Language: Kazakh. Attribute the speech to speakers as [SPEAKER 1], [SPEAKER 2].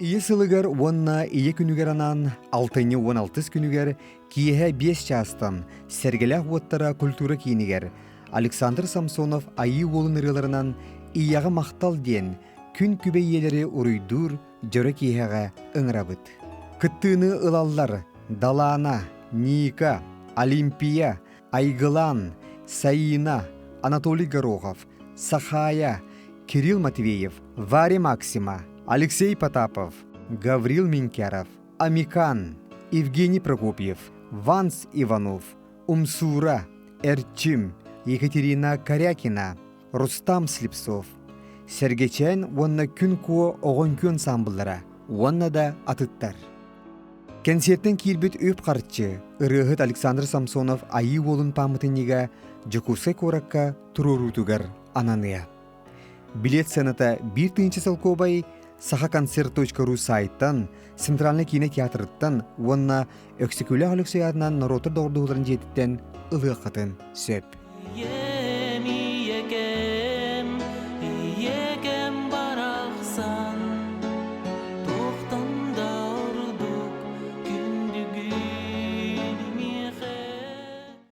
[SPEAKER 1] Ие сылыгар онна ие күнүгер анан 6-16 күнүгер киеһэ 5 частан сергелях уоттара культура киинигер Александр Самсонов айы уолун ырыларынан ияға мақтал диен күн күбе иелери уруйдур жөрө киеһэҕэ ыҥырабыт. Кыттыыны ылаллар Далана, Ника, Олимпия, Айгылан, Саина, Анатолий Горохов, Сахая, Кирилл Матвеев, Варя Максима, Алексей Потапов, Гаврил Минкяров, Амикан, Евгений Прокопьев, Ванс Иванов, Умсура, Эрчим, Екатерина Корякина, Рустам Слепцов, Сергечен онна күн куо оғын күн самбыллара, онна да атыттар. Концерттен килбит өп қарчы, ырыхыт Александр Самсонов айы олын памытынига Жакусай коракка турурутугар ананыя. Билет сената 1 салкобай saha-концерт.ру сайттан, Центральный кинотеатрыттан, онна өксікөлі алексеядынан наротыр доғырдығыларын жетіттен ылы қатын сөп.